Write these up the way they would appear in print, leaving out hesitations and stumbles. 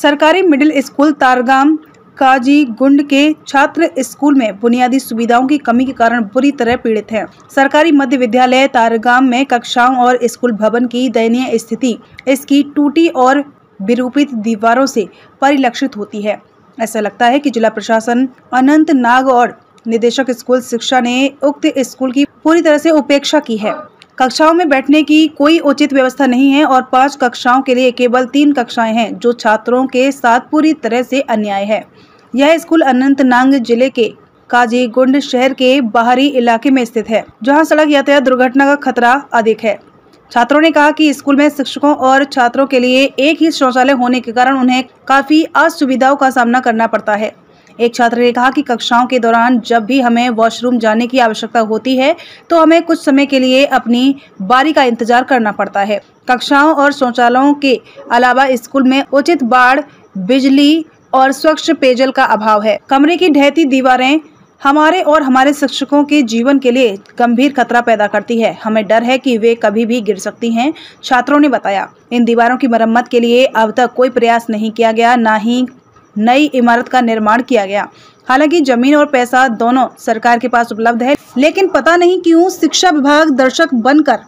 सरकारी middle school तारगाम Qazigund के छात्र स्कूल में बुनियादी सुविधाओं की कमी के कारण बुरी तरह पीड़ित हैं। सरकारी मध्य विद्यालय तारगाम में कक्षाओं और स्कूल भवन की दयनीय स्थिति इसकी टूटी और विरूपित दीवारों से परिलक्षित होती है। ऐसा लगता है कि जिला प्रशासन अनंतनाग और निदेशक स्कूल शिक्षा ने उक्त स्कूल की पूरी तरह से उपेक्षा की है। कक्षाओं में बैठने की कोई उचित व्यवस्था नहीं है और 5 कक्षाओं के लिए केवल 3 कक्षाएं हैं, जो छात्रों के साथ पूरी तरह से अन्याय है। यह स्कूल अनंतनाग जिले के काजीगुंड शहर के बाहरी इलाके में स्थित है, जहां सड़क यातायात दुर्घटना का खतरा अधिक है। छात्रों ने कहा कि स्कूल में शिक्षकों और छात्रों के लिए एक ही शौचालय होने के कारण उन्हें काफी असुविधाओं का सामना करना पड़ता है। एक छात्र ने कहा कि कक्षाओं के दौरान जब भी हमें वॉशरूम जाने की आवश्यकता होती है तो हमें कुछ समय के लिए अपनी बारी का इंतजार करना पड़ता है। कक्षाओं और शौचालयों के अलावा स्कूल में उचित बाढ़, बिजली और स्वच्छ पेयजल का अभाव है। कमरे की ढहती दीवारें हमारे और हमारे शिक्षकों के जीवन के लिए गंभीर खतरा पैदा करती है। हमें डर है कि वे कभी भी गिर सकती हैं, छात्रों ने बताया। इन दीवारों की मरम्मत के लिए अब तक कोई प्रयास नहीं किया गया, न ही नई इमारत का निर्माण किया गया। हालांकि जमीन और पैसा दोनों सरकार के पास उपलब्ध है, लेकिन पता नहीं क्यों शिक्षा विभाग दर्शक बनकर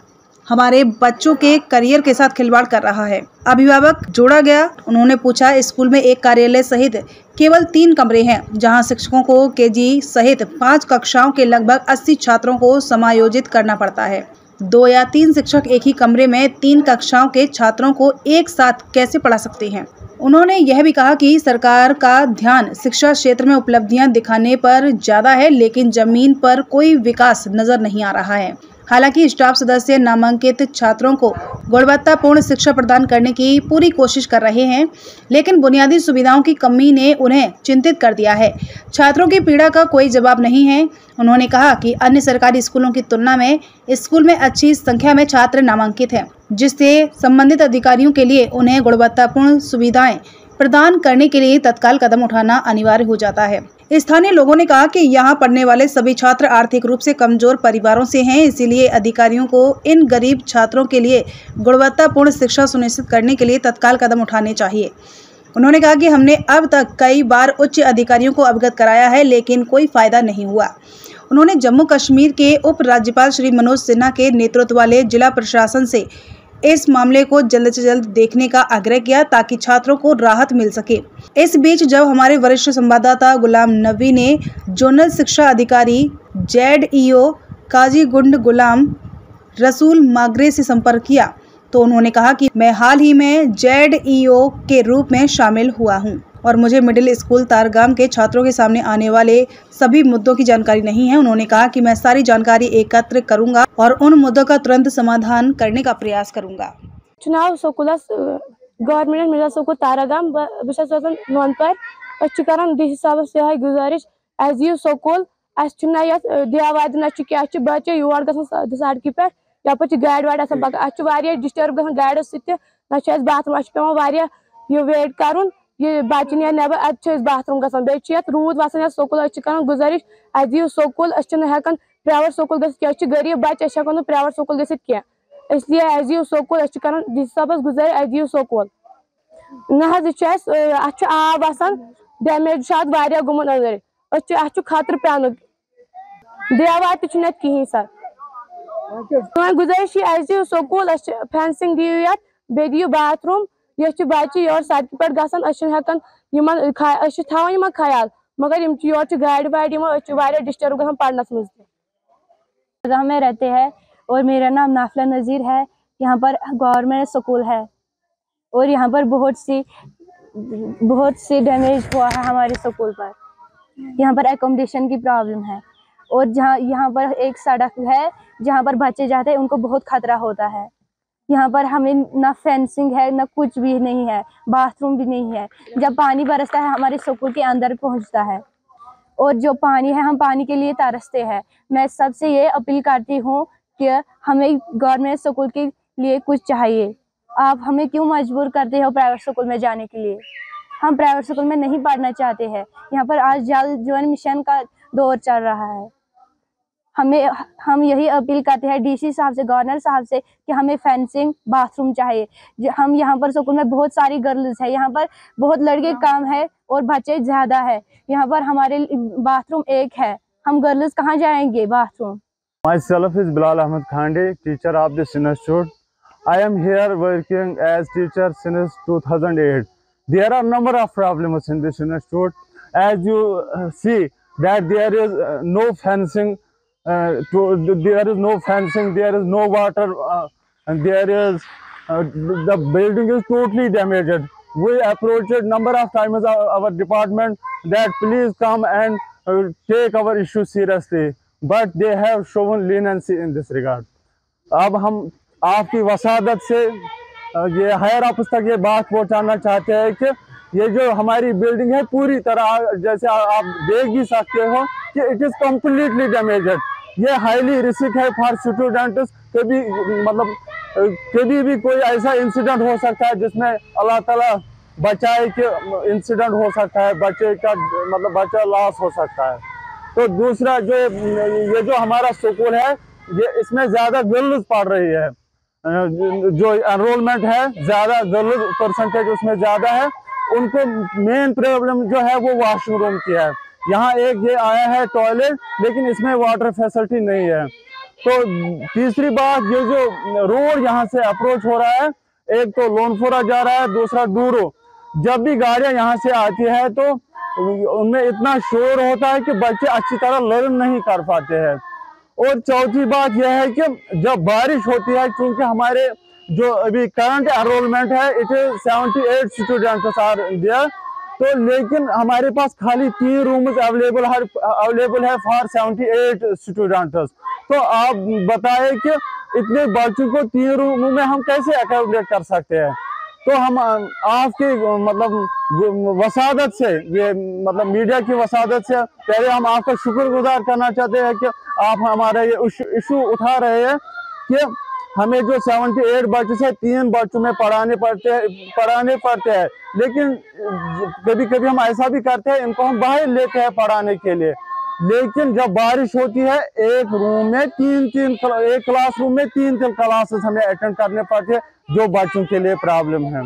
हमारे बच्चों के करियर के साथ खिलवाड़ कर रहा है। अभिभावक जोड़ा गया। उन्होंने पूछा, स्कूल में एक कार्यालय सहित केवल 3 कमरे हैं, जहां शिक्षकों को केजी सहित 5 कक्षाओं के लगभग 80 छात्रों को समायोजित करना पड़ता है। 2 या 3 शिक्षक एक ही कमरे में 3 कक्षाओं के छात्रों को एक साथ कैसे पढ़ा सकते हैं। उन्होंने यह भी कहा कि सरकार का ध्यान शिक्षा क्षेत्र में उपलब्धियां दिखाने पर ज्यादा है, लेकिन जमीन पर कोई विकास नजर नहीं आ रहा है। हालांकि स्टाफ सदस्य नामांकित छात्रों को गुणवत्तापूर्ण शिक्षा प्रदान करने की पूरी कोशिश कर रहे हैं, लेकिन बुनियादी सुविधाओं की कमी ने उन्हें चिंतित कर दिया है। छात्रों की पीड़ा का कोई जवाब नहीं है। उन्होंने कहा कि अन्य सरकारी स्कूलों की तुलना में स्कूल में अच्छी संख्या में छात्र नामांकित हैं, जिससे संबंधित अधिकारियों के लिए उन्हें गुणवत्तापूर्ण सुविधाएं प्रदान करने के लिए तत्काल कदम उठाना अनिवार्य हो जाता है। स्थानीय लोगों ने कहा कि यहाँ पढ़ने वाले सभी छात्र आर्थिक रूप से कमजोर परिवारों से हैं, इसीलिए अधिकारियों को इन गरीब छात्रों के लिए गुणवत्तापूर्ण शिक्षा सुनिश्चित करने के लिए तत्काल कदम उठाने चाहिए। उन्होंने कहा कि हमने अब तक कई बार उच्च अधिकारियों को अवगत कराया है, लेकिन कोई फायदा नहीं हुआ। उन्होंने जम्मू कश्मीर के उप राज्यपाल श्री मनोज सिन्हा के नेतृत्व वाले जिला प्रशासन से इस मामले को जल्द से जल्द देखने का आग्रह किया, ताकि छात्रों को राहत मिल सके। इस बीच जब हमारे वरिष्ठ संवाददाता गुलाम नबी ने जोनल शिक्षा अधिकारी ZEO काजीगुंड गुलाम रसूल मागरे से संपर्क किया, तो उन्होंने कहा कि मैं हाल ही में ZEO के रूप में शामिल हुआ हूं और मुझे मिडिल स्कूल तारगाम के छात्रों के सामने आने वाले सभी मुद्दों की जानकारी नहीं है। उन्होंने कहा कि मैं सारी जानकारी एकत्र करूंगा और उन मुद्दों का तुरंत समाधान करने का प्रयास करूंगा। चुनाव schools government middle school Targam नोनपर डी साहब से गुजारिश एज स्कूल दियावाद बच्चे योर सड़क पे यप गाड़ वाड़ पकड़ डिस्टर्ब गाड़ो सह बाथरूम पे वेट कर बच्चे नी नबर अद बाथरूम गए रूद वसान स्कूल कर गुजारिश अद स्कूल हेकान प्राइवेट स्कूल गि गरीब बच्चे हेको प्राइवेट स्कूल गि इसलिए अद स्कूल कर डी साहब गुजारिश अद स्कूल न आब वसान डैमेज गुमुत अंदर खतर पैन दियावाद तह कहीं सर गुजारिश अद स्कूल फेंसिंग दियो ये बे दियो बाथरूम ये बच्चे योर सड़क पे गसान थवान ख्याल मगर योर गाड़ वाड़ डिस्टर्ब गसान पढ़नस मज में रहते हैं और मेरा नाम नाफला नज़ीर है। यहाँ पर गवर्नमेंट स्कूल है और यहाँ पर बहुत सी डैमेज हुआ है हमारे स्कूल पर। यहाँ पर एकोमोडेशन की प्रॉब्लम है और यहाँ पर एक सड़क है जहाँ पर बच्चे जाते हैं, उनको बहुत खतरा होता है। यहाँ पर हमें ना फेंसिंग है, ना कुछ भी नहीं है, बाथरूम भी नहीं है। जब पानी बरसता है हमारे स्कूल के अंदर पहुँचता है और जो पानी है हम पानी के लिए तरसते हैं। मैं सबसे ये अपील करती हूँ कि हमें गवर्नमेंट स्कूल के लिए कुछ चाहिए। आप हमें क्यों मजबूर करते हो प्राइवेट स्कूल में जाने के लिए? हम प्राइवेट स्कूल में नहीं पढ़ना चाहते हैं। यहाँ पर आज जल जीवन मिशन का दौर चल रहा है। हम यही अपील करते हैं डीसी साहब से, गवर्नर साहब से कि हमें फेंसिंग बाथरूम चाहिए। हम यहाँ पर स्कूल में बहुत सारी गर्ल्स है, यहाँ पर बहुत लड़के कम है और बच्चे ज्यादा है। यहाँ पर हमारे बाथरूम एक है, हम गर्ल्स कहाँ जाएंगे bathroom. Myself is Bilal Ahmed Khande, teacher of this institute. I am here working as teacher since 2008. There are number of problems in this institute. As you see that there is no fencing, there is no fencing, there is no water, and there is the building is totally damaged. We approached number of times our department that please come and take our issue seriously, but they have shown leniency in this regard. अब हम आपकी वसादत से ये higher office तक ये बात पहुंचाना चाहते हैं कि ये जो हमारी बिल्डिंग है पूरी तरह, जैसे आप देख भी सकते हो कि इट इज़ कम्प्लीटली डैमेज्ड। ये हाईली रिस्क है फॉर स्टूडेंट्स। कभी भी कोई ऐसा इंसिडेंट हो सकता है जिसमें अल्लाह ताला बचाए कि इंसिडेंट हो सकता है, बच्चे का बच्चा लॉस हो सकता है। तो दूसरा ये जो हमारा स्कूल है ये इसमें ज़्यादा गर्ल्स पढ़ रही है, जो एनरोलमेंट है ज़्यादा गर्ल्स परसेंटेज उसमें ज़्यादा है। उनको मेन प्रॉब्लम जो है वो वॉशरूम की है। यहाँ एक ये आया है टॉयलेट, लेकिन इसमें वाटर फैसिलिटी नहीं है। तो तीसरी बात, ये जो रोड यहाँ से अप्रोच हो रहा है, एक तो लोनपुरा जा रहा है, दूसरा दूरो। जब भी गाड़ियाँ यहाँ से आती है तो उनमें इतना शोर होता है कि बच्चे अच्छी तरह लर्न नहीं कर पाते हैं। और चौथी बात यह है कि जब बारिश होती है, क्योंकि हमारे जो अभी करंट एनरोलमेंट है it is 78 students are there, तो लेकिन हमारे पास खाली 3 रूम्स अवेलेबल है फॉर 78 स्टूडेंट्स। तो आप बताएं कि इतने बच्चों को 3 रूम में हम कैसे अकोमोडेट कर सकते हैं। तो हम आपकी वसादत से, ये मीडिया की वसादत से पहले हम आपका शुक्रगुजार करना चाहते हैं कि आप हमारे ये इशू उठा रहे हैं कि हमें जो 78 बच्चे से 3 बच्चों में पढ़ाने पड़ते हैं। लेकिन कभी कभी हम ऐसा भी करते हैं, इनको हम बाहर लेते हैं पढ़ाने के लिए, लेकिन जब बारिश होती है एक रूम में एक क्लासरूम में 3 क्लासेस हमें अटेंड करने पड़ते हैं, जो बच्चों के लिए प्रॉब्लम है।